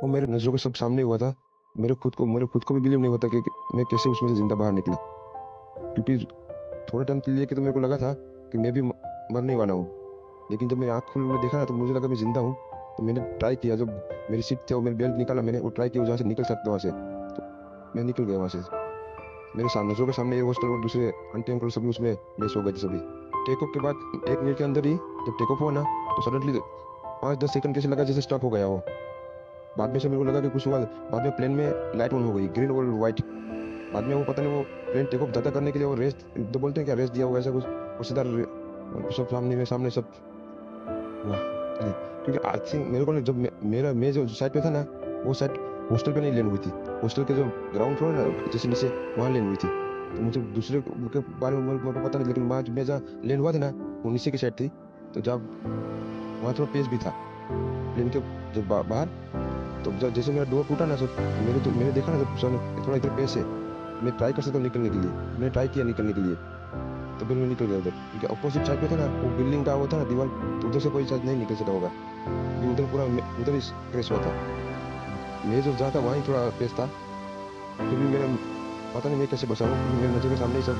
वो मेरे नज़रों के सब सामने हुआ था। मेरे खुद को भी बिलीव नहीं होता कि मैं कैसे उसमें से ज़िंदा बाहर निकला। क्योंकि थोड़े टाइम के लिए कि तो मेरे को लगा था कि मैं भी मरने वाला हूँ। लेकिन जब मेरी आँख खोल मैं देखा ना तो मुझे लगा मैं ज़िंदा हूँ। तो मैंने ट्राई किया, जब मेरी सीट थी और मेरी बेल्ट निकाला मैंने, वो ट्राई किया जहाँ से निकल सकता वहाँ से, तो मैं निकल गया वहाँ से। मेरे सामने नज़रों के सामने एयर होस्टल और दूसरे आंटी अंकल सभी उसमें बेस हो गए थे सभी। टेक ऑफ के बाद 1 मिनट के अंदर ही जब टेक ऑफ हुआ ना, तो सडनली 5-10 सेकंड कैसे लगा जैसे स्टॉप हो गया वो। बाद में से मेरे को लगा कि कुछ हुआ। बाद में प्लेन में लाइट ऑन हो गई, ग्रीन और व्हाइट। बाद में वो पता नहीं वो प्लेन टेक ऑफ ज़्यादा करने के लिए वो रेस्ट तो बोलते हैं क्या, रेस्ट दिया होगा ऐसा कुछ। और सीधा सब सामने सब हुआ। क्योंकि आई थिंक मेरे को ना, जब मेरा मैं जो साइड पे था ना, वो साइड हॉस्टल पे नहीं लैंड हुई थी। हॉस्टल के जो ग्राउंड फ्लोर है ना जैसे नीचे, वहाँ लैंड हुई थी। तो मुझे दूसरे के बारे में मेरे को पता नहीं, लेकिन वहाँ मैं जहाँ लैंड हुआ था ना, वो नीचे की साइड थी। तो जब वहाँ थोड़ा पेस भी था प्लेन के जब बाहर, तो जब जैसे मेरा डोर टूटा ना, तो मैंने देखा ना जब थोड़ा इधर पेस है। मैं ट्राई कर सकता हूँ निकलने के लिए, मैंने ट्राई किया निकलने के लिए। तो फिर मैं निकल गया उधर, क्योंकि अपोजिट साइड पे था ना वो बिल्डिंग का वो था ना दीवार, तो उधर से कोई शायद नहीं निकल सका होगा। क्योंकि उधर पूरा उधर ही क्रैश हुआ था। मैं जो जहाँ था वहाँ ही थोड़ा पेस था। फिर भी मेरा पता नहीं मैं कैसे बचा हूँ, क्योंकि मेरे नज़र के सामने ही सब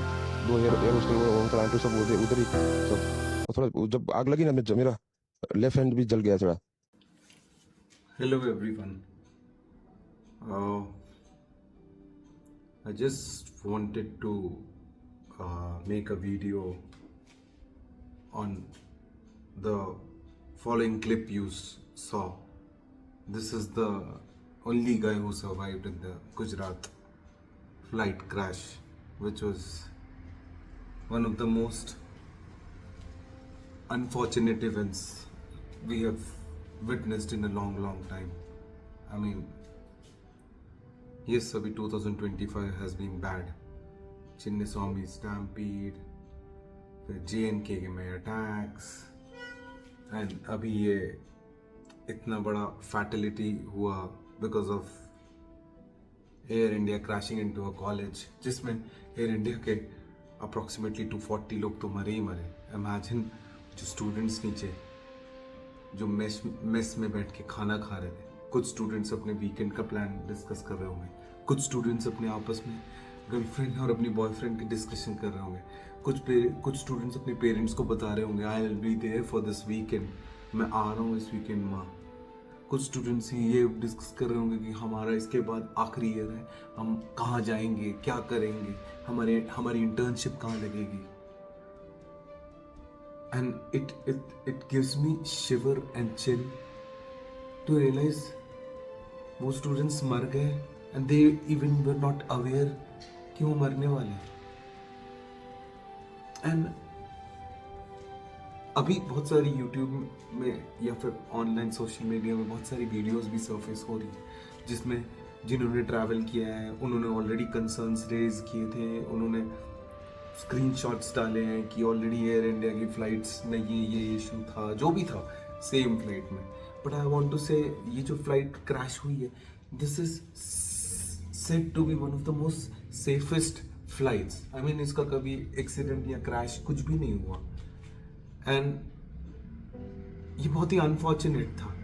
दो एयर होस्टल वो अंकल आंटी सब उधर ही सब। और थोड़ा जब आग लगी ना, मेरा लेफ्ट हैंड भी जल गया थोड़ा। Hello everyone. Uh, I just wanted to make a video on the following clip you saw. This is the only guy who survived in the Gujarat flight crash, which was one of the most unfortunate events we have witnessed in a long, long time. I mean, yes, Abhi 2025 has been bad. Chinnaswamy stampede, फिर JNK के में attacks, and अभी ये इतना बड़ा fatality हुआ because of air India crashing into a college, जिसमें air India के अप्रॉक्सीमेटली 240 लोग तो मरे ही मरे। इमेजिन जो स्टूडेंट्स नीचे जो मेस में बैठ के खाना खा रहे थे, कुछ स्टूडेंट्स अपने वीकेंड का प्लान डिस्कस कर रहे होंगे, कुछ स्टूडेंट्स अपने आपस में गर्लफ्रेंड और अपनी बॉयफ्रेंड की डिस्कशन कर रहे होंगे, कुछ स्टूडेंट्स अपने पेरेंट्स को बता रहे होंगे I will be there for this weekend, मैं आ रहा हूँ इस वीकेंड माँ। कुछ स्टूडेंट्स ही ये डिस्कस कर रहे होंगे कि हमारा इसके बाद आखिरी ईयर है, हम कहाँ जाएंगे, क्या करेंगे, हमारी इंटर्नशिप कहाँ लगेगी। And it gives me shiver and chill to realize वो स्टूडेंट्स मर गए and they even were not aware कि वो मरने वाले हैं। and अभी बहुत सारी यूट्यूब में या फिर ऑनलाइन सोशल मीडिया में बहुत सारी वीडियोस भी सरफेस हो रही है, जिसमें जिन्होंने ट्रैवल किया है उन्होंने ऑलरेडी कंसर्न्स रेज किए थे, उन्होंने स्क्रीनशॉट्स डाले हैं कि ऑलरेडी एयर इंडिया की फ्लाइट्स में ये इशू था, जो भी था सेम फ्लाइट में। But I want to say ये जो फ्लाइट क्रैश हुई है, this is said to be one of the most safest flights. I mean इसका कभी एक्सीडेंट या क्रैश कुछ भी नहीं हुआ, एंड ये बहुत ही अनफॉर्चुनेट था।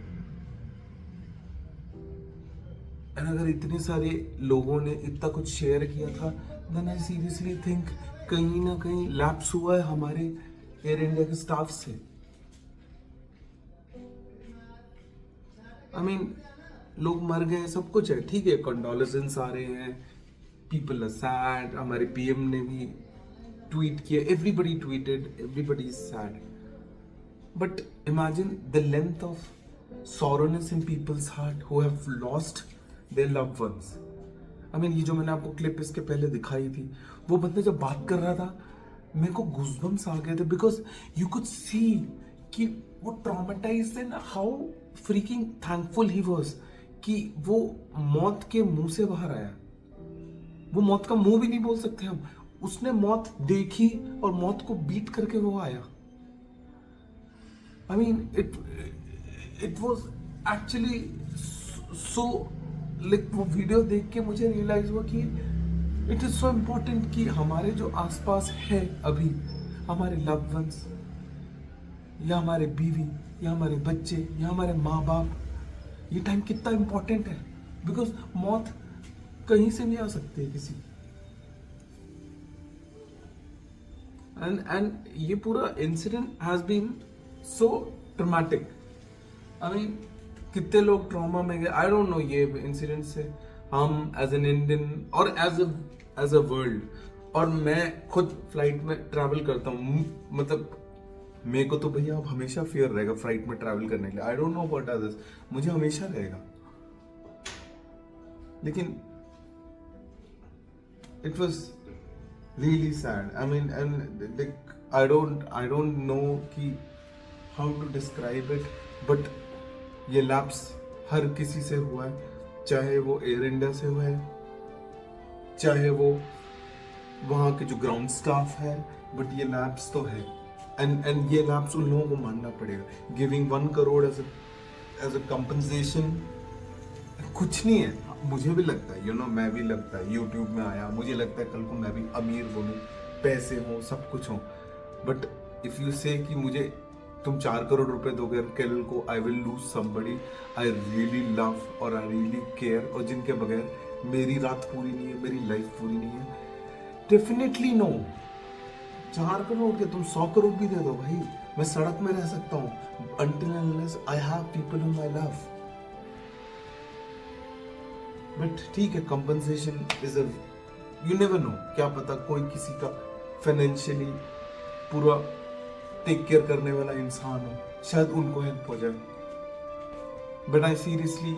एंड अगर इतने सारे लोगों ने इतना कुछ शेयर किया था, देन आई सीरियसली थिंक कहीं ना कहीं लैप्स हुआ है हमारे एयर इंडिया के स्टाफ से। आई मीन लोग मर गए, सब कुछ है, ठीक है, कंडोलेंसेस आ रहे हैं, पीपल आर सैड, हमारे पीएम ने भी ट्वीट किया, everybody tweeted, everybody is sad, but imagine the length of sorrowness in people's heart who have lost their loved ones. I mean, ये जो मैंने आपको क्लिप इसके पहले दिखाई थी, वो बंदा जब बात कर रहा था मेरे को गूज़बम्स आ गए थे, बिकॉज यू कुड सी कि वो traumatised and how freaking thankful he was कि वो मौत के मुंह से बाहर आया। वो मौत का मुंह भी नहीं बोल सकते हम, उसने मौत देखी और मौत को बीट करके वो आया। I mean, it was actually so like वो वीडियो देख के मुझे रियलाइज हुआ कि इट इज सो इम्पोर्टेंट कि हमारे जो आसपास है अभी, हमारे लव्ड वंस या हमारे बीवी या हमारे बच्चे या हमारे माँ बाप ये टाइम कितना इंपॉर्टेंट है, बिकॉज मौत कहीं से भी आ सकती है किसी। एंड ये पूरा incident has been so traumatic. I mean कितने लोग ट्रॉमा में गए, आई डोंट नो। ये इंसिडेंट से हम एज एन इंडियन और एज अ वर्ल्ड, और मैं खुद फ्लाइट में ट्रैवल करता हूँ, मतलब मेरे को तो भैया अब हमेशा फियर रहेगा फ्लाइट में ट्रैवल करने के लिए। I don't know what others, मुझे हमेशा रहेगा। लेकिन it was really sad. I mean and I don't know कि how to describe it, but ये लैप्स हर किसी से हुआ है, चाहे वो एयर इंडिया से हुआ है, चाहे वो वहाँ के जो ग्राउंड स्टाफ है, बट ये लैप्स तो है। एंड ये लैप्स उन लोगों को मानना पड़ेगा। Giving 1 crore as a compensation कुछ नहीं है। मुझे भी लगता है, मैं भी लगता है, यूट्यूब में आया, मुझे लगता है कल को मैं भी अमीर बनूं, पैसे हो, सब कुछ हो, बट इफ यू से कि मुझे तुम 4 करोड़ रुपए दोगे, कल को I will lose somebody I really love और आई रियली केयर, और जिनके बगैर मेरी रात पूरी नहीं है, मेरी लाइफ पूरी नहीं है, डेफिनेटली नो। 4 करोड़ के तुम 100 करोड़ भी दे दो भाई, मैं सड़क में रह सकता हूँ until unless I have people whom I love। But ठीक है, compensation is a, you never know, क्या पता कोई किसी का फाइनेंशियली पूरा टेक केयर करने वाला इंसान हो, शायद उनको हेल्प हो जाए। But I seriously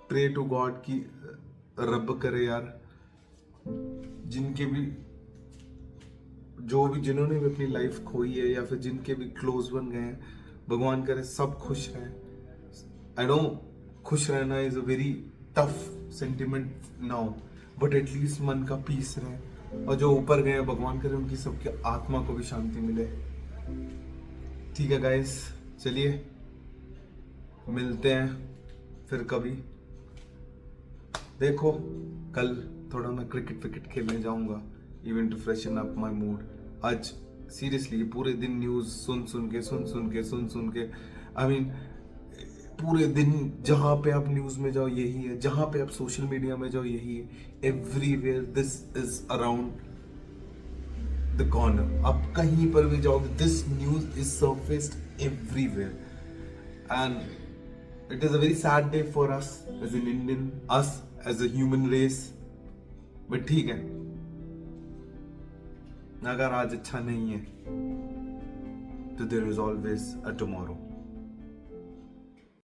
pray to God कि रब करे यार, जिनके भी जिन्होंने भी अपनी लाइफ खोई है या फिर जिनके भी क्लोज बन गए हैं, भगवान करे सब खुश रहें। आई नो खुश रहना is a very tough sentiment now, but at least मन का पीस रहे, और जो ऊपर गए हैं भगवान करे उनकी सबकी आत्मा को भी शांति मिले। ठीक है गाइस, चलिए मिलते हैं फिर कभी। देखो कल थोड़ा मैं क्रिकेट खेलने जाऊंगा, even to freshen up my mood. आज सीरियसली पूरे दिन न्यूज़ सुन के आई मीन पूरे दिन जहाँ पे आप न्यूज़ में जाओ यही है, जहाँ पे आप सोशल मीडिया में जाओ यही है, everywhere this is around the corner. आप कहीं पर भी जाओगे, this news is surfaced everywhere, and it is a very sad day for us as an Indian, us as a human race. But ठीक है, अगर आज अच्छा नहीं है तो there is always a tomorrow.